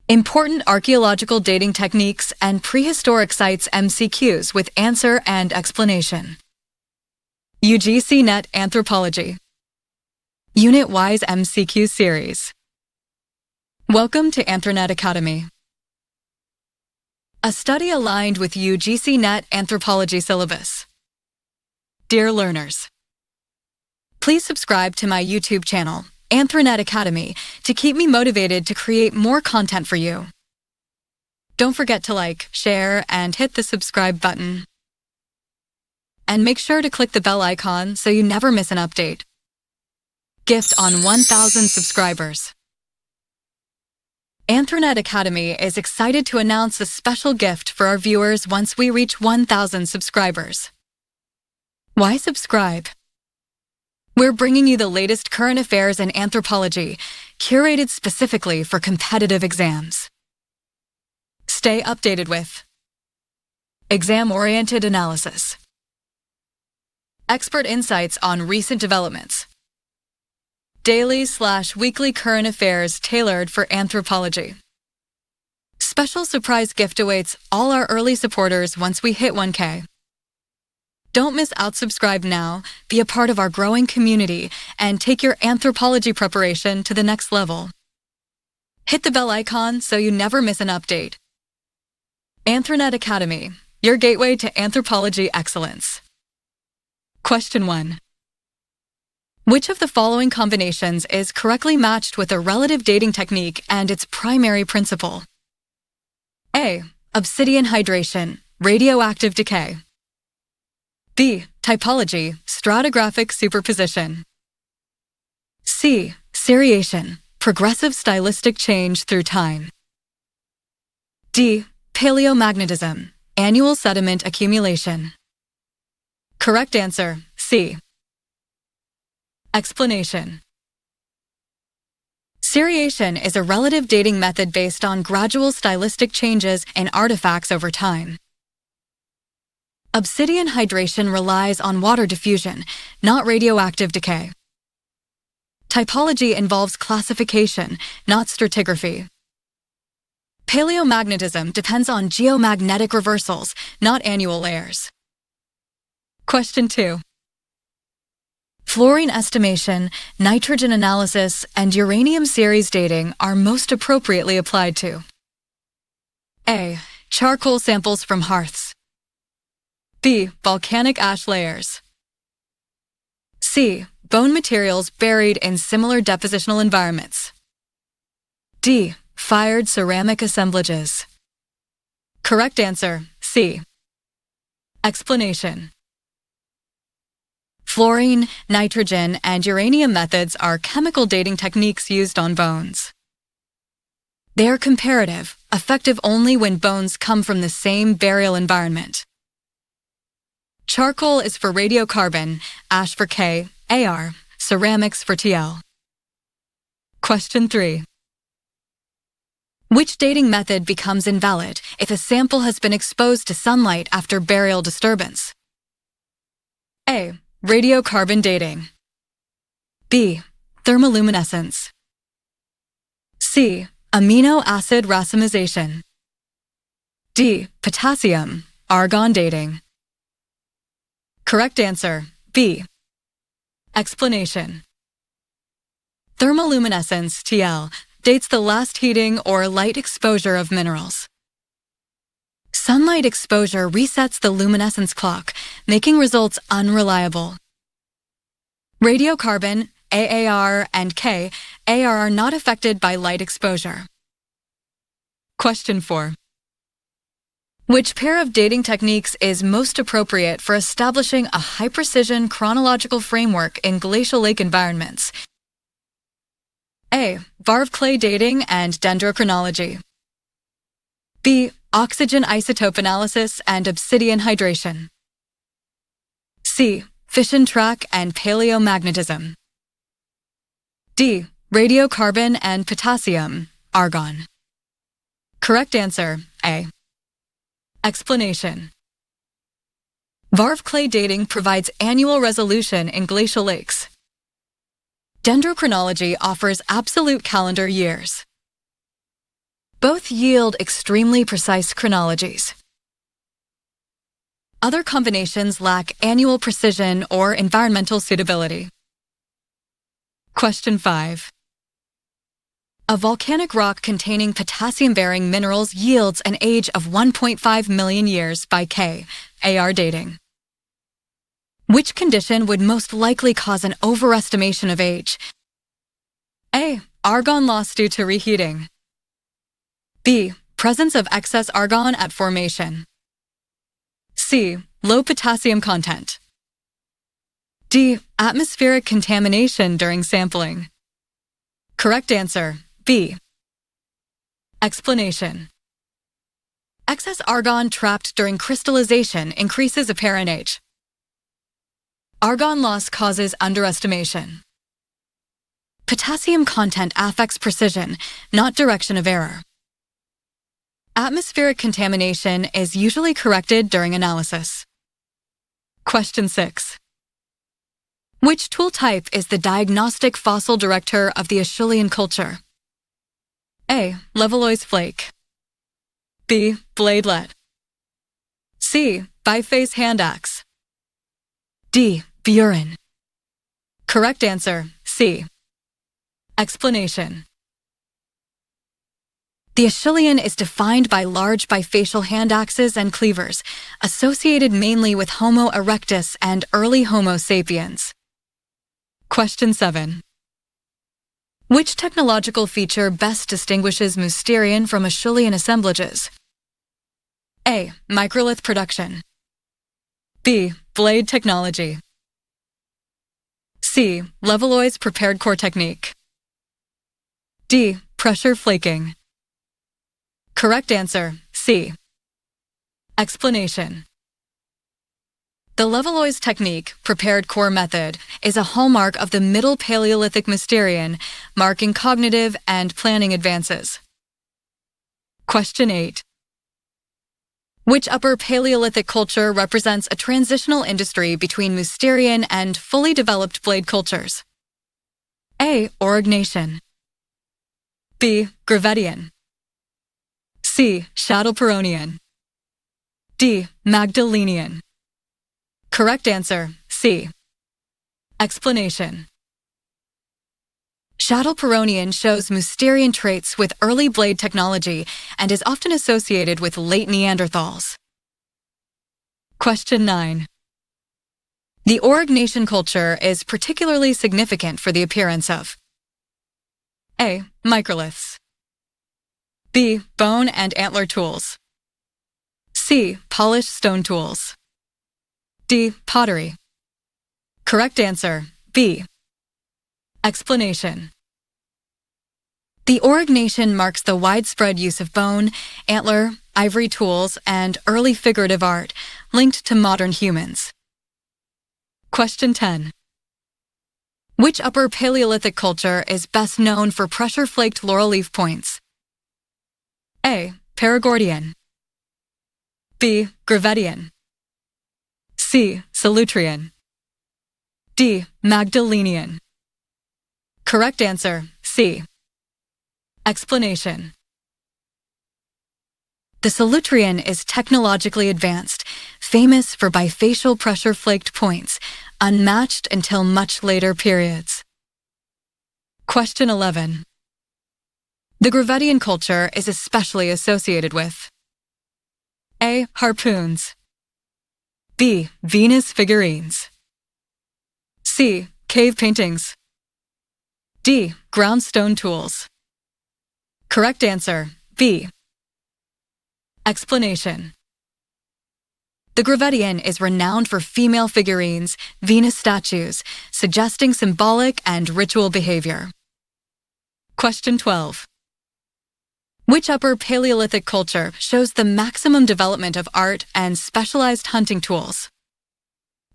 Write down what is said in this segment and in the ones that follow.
Important archaeological dating techniques and prehistoric sites MCQs with answer and explanation. UGC NET Anthropology. Unit-wise MCQ series. Welcome to AnthroNet Academy. A study aligned with UGC NET Anthropology syllabus. Dear learners, please subscribe to my YouTube channel, AnthroNet Academy, to keep me motivated to create more content for you. Don't forget to like, share, and hit the subscribe button. And make sure to click the bell icon so you never miss an update. Gift on 1,000 subscribers. AnthroNet Academy is excited to announce a special gift for our viewers once we reach 1,000 subscribers. Why subscribe? We're bringing you the latest current affairs in anthropology, curated specifically for competitive exams. Stay updated with exam-oriented analysis, expert insights on recent developments, daily/weekly current affairs tailored for anthropology. Special surprise gift awaits all our early supporters once we hit 1K. Don't miss out. Subscribe now, be a part of our growing community, and take your anthropology preparation to the next level. Hit the bell icon so you never miss an update. AnthroNet Academy, your gateway to anthropology excellence. Question 1. Which of the following combinations is correctly matched with a relative dating technique and its primary principle? A. Obsidian hydration, radioactive decay. B. Typology, stratigraphic superposition. C. Seriation, progressive stylistic change through time. D. Palaeomagnetism, annual sediment accumulation. Correct answer, C. Explanation. Seriation is a relative dating method based on gradual stylistic changes in artifacts over time. Obsidian hydration relies on water diffusion, not radioactive decay. Typology involves classification, not stratigraphy. Palaeomagnetism depends on geomagnetic reversals, not annual layers. Question 2. Fluorine estimation, nitrogen analysis, and uranium series dating are most appropriately applied to A. Charcoal samples from hearths. B. Volcanic ash layers. C. Bone materials buried in similar depositional environments. D. Fired ceramic assemblages. Correct answer, C. Explanation. Fluorine, nitrogen, and uranium methods are chemical dating techniques used on bones. They are comparative, effective only when bones come from the same burial environment. Charcoal is for radiocarbon, ash for K, AR, ceramics for TL. Question 3. Which dating method becomes invalid if a sample has been exposed to sunlight after burial disturbance? A. Radiocarbon dating. B. Thermoluminescence. C. Amino acid racemization. D. Potassium-Argon dating. Correct answer, B. Explanation. Thermoluminescence, TL, dates the last heating or light exposure of minerals. Sunlight exposure resets the luminescence clock, making results unreliable. Radiocarbon, AAR, and K, AR are not affected by light exposure. Question 4. Which pair of dating techniques is most appropriate for establishing a high-precision chronological framework in glacial lake environments? A. Varve clay dating and Dendrochronology. B. Oxygen isotope analysis and obsidian hydration. C. Fission track and Palaeomagnetism. D. Radiocarbon and Potassium-Argon. Correct answer, A. Explanation. Varve clay dating provides annual resolution in glacial lakes. Dendrochronology offers absolute calendar years. Both yield extremely precise chronologies. Other combinations lack annual precision or environmental suitability. Question 5. A volcanic rock containing potassium-bearing minerals yields an age of 1.5 million years by K, AR dating. Which condition would most likely cause an overestimation of age? A. Argon loss due to reheating. B. Presence of excess argon at formation. C. Low potassium content. D. Atmospheric contamination during sampling. Correct answer, B. Explanation. Excess argon trapped during crystallization increases apparent age. Argon loss causes underestimation. Potassium content affects precision, not direction of error. Atmospheric contamination is usually corrected during analysis. Question 6. Which tool type is the diagnostic fossil director of the Acheulean culture? A. Levallois flake. B. Bladelet. C. Biface hand axe. D. Burin. Correct answer, C. Explanation. The Acheulean is defined by large bifacial hand axes and cleavers, associated mainly with Homo erectus and early Homo sapiens. Question 7. Which technological feature best distinguishes Mousterian from Acheulean assemblages? A. Microlith production. B. Blade technology. C. Levallois prepared core technique. D. Pressure flaking. Correct answer, C. Explanation. The Levallois technique, prepared core method, is a hallmark of the Middle Paleolithic Mousterian, marking cognitive and planning advances. Question 8. Which Upper Paleolithic culture represents a transitional industry between Mousterian and fully developed blade cultures? A. Aurignacian. B. Gravettian. C. Çatal-Hüyük. D. Magdalenian. Correct answer, C. Explanation. Çatal-Hüyük shows Mousterian traits with early blade technology and is often associated with late Neanderthals. Question 9. The Aurignacian culture is particularly significant for the appearance of A. Microliths. B. Bone and antler tools. C. Polished stone tools. D. Pottery. Correct answer, B. Explanation. The Aurignacian marks the widespread use of bone, antler, ivory tools, and early figurative art linked to modern humans. Question 10. Which Upper Paleolithic culture is best known for pressure-flaked laurel leaf points? A. Perigordian. B. Gravettian. C. Solutrean. D. Magdalenian. Correct answer, C. Explanation. The Solutrean is technologically advanced, famous for bifacial pressure-flaked points, unmatched until much later periods. Question 11. The Gravettian culture is especially associated with A. Harpoons. B. Venus figurines. C. Cave paintings. D. Ground stone tools. Correct answer, B. Explanation. The Gravettian is renowned for female figurines, Venus statues, suggesting symbolic and ritual behavior. Question 12. Which Upper Paleolithic culture shows the maximum development of art and specialized hunting tools?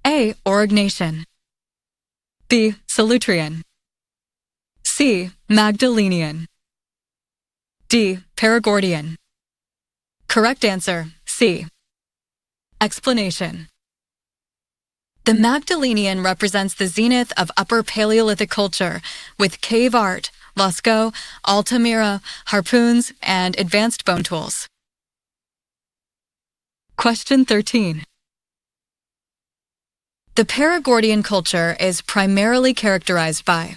A. Aurignacian. B. Solutrean. C. Magdalenian. D. Perigordian. Correct answer, C. Explanation. The Magdalenian represents the zenith of Upper Paleolithic culture, with cave art, Lusco, Altamira, harpoons, and advanced bone tools. Question 13. The Perigordian culture is primarily characterized by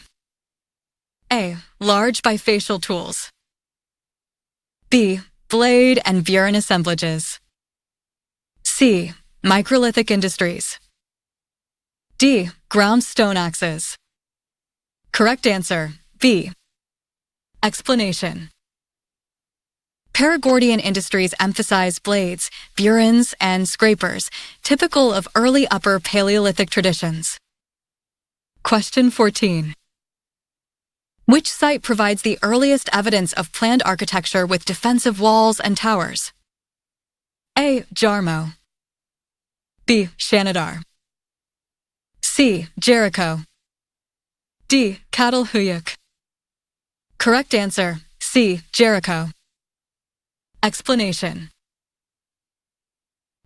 A. Large bifacial tools. B. Blade and burin assemblages. C. Microlithic industries. D. Ground stone axes. Correct answer, B. Explanation. Perigordian industries emphasize blades, burins, and scrapers, typical of early Upper Paleolithic traditions. Question 14. Which site provides the earliest evidence of planned architecture with defensive walls and towers? A. Jarmo. B. Shanidar. C. Jericho. D. Çatal Hüyük. Correct answer, C. Jericho. Explanation.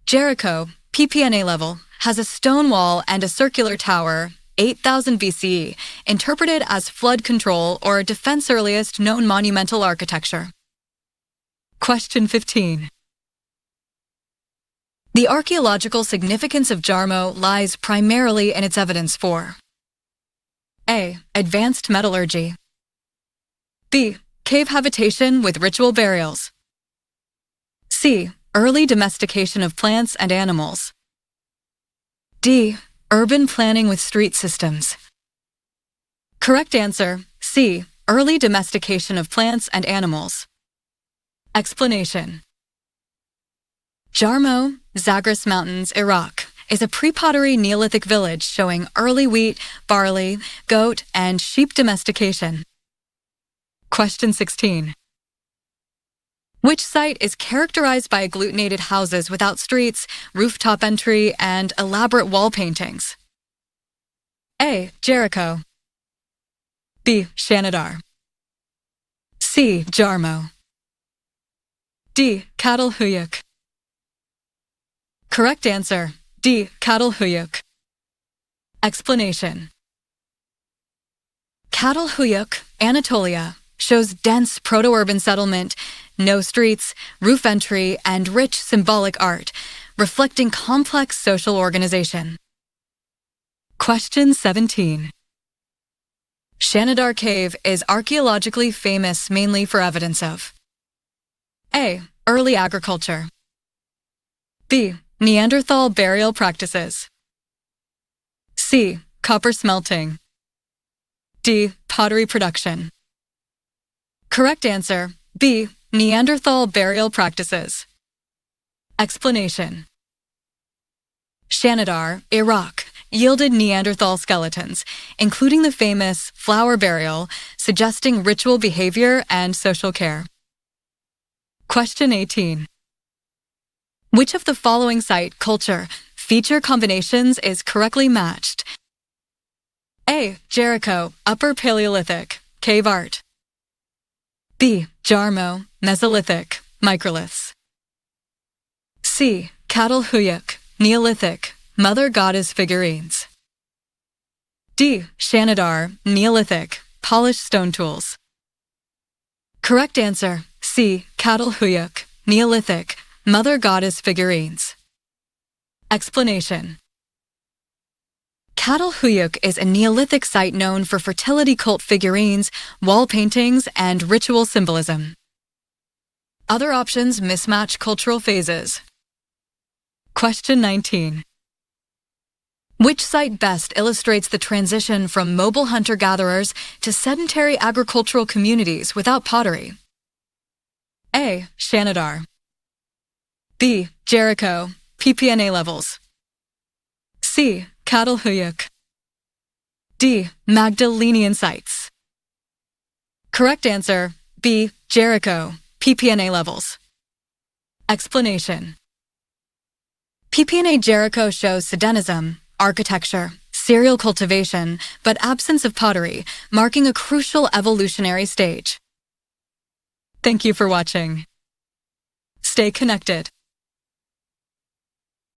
Jericho, PPNA level, has a stone wall and a circular tower, 8000 BCE, interpreted as flood control or defense earliest known monumental architecture. Question 15. The archaeological significance of Jarmo lies primarily in its evidence for A. Advanced metallurgy. B. Cave habitation with ritual burials. C. Early domestication of plants and animals. D. Urban planning with street systems. Correct answer, C. Early domestication of plants and animals. Explanation. Jarmo, Zagros Mountains, Iraq, is a pre-pottery Neolithic village showing early wheat, barley, goat, and sheep domestication. Question 16. Which site is characterized by agglutinated houses without streets, rooftop entry, and elaborate wall paintings? A. Jericho. B. Shanidar. C. Jarmo. D. Çatal Hüyük. Correct answer, D. Çatal Hüyük. Explanation. Çatal Hüyük, Anatolia, shows dense proto-urban settlement, no streets, roof entry, and rich symbolic art, reflecting complex social organization. Question 17. Shanidar Cave is archaeologically famous mainly for evidence of A. Early agriculture. B. Neanderthal burial practices. C. Copper smelting. D. Pottery production. Correct answer, B. Neanderthal burial practices. Explanation. Shanidar, Iraq, yielded Neanderthal skeletons, including the famous flower burial, suggesting ritual behavior and social care. Question 18. Which of the following site, culture, feature combinations is correctly matched? A. Jericho, Upper Paleolithic, cave art. B. Jarmo, Mesolithic, microliths. C. Çatal Hüyük, Neolithic, Mother Goddess figurines. D. Shanidar, Neolithic, polished stone tools. Correct answer, C. Çatal Hüyük, Neolithic, Mother Goddess figurines. Explanation. Çatal Hüyük is a Neolithic site known for fertility cult figurines, wall paintings, and ritual symbolism. Other options mismatch cultural phases. Question 19. Which site best illustrates the transition from mobile hunter-gatherers to sedentary agricultural communities without pottery? A. Shanidar. B. Jericho, PPNA levels. C. Çatal Hüyük. D. Magdalenian sites. Correct answer, B. Jericho, PPNA levels. Explanation. PPNA Jericho shows Sedentism, architecture, cereal cultivation, but absence of pottery, marking a crucial evolutionary stage. Thank you for watching. Stay connected.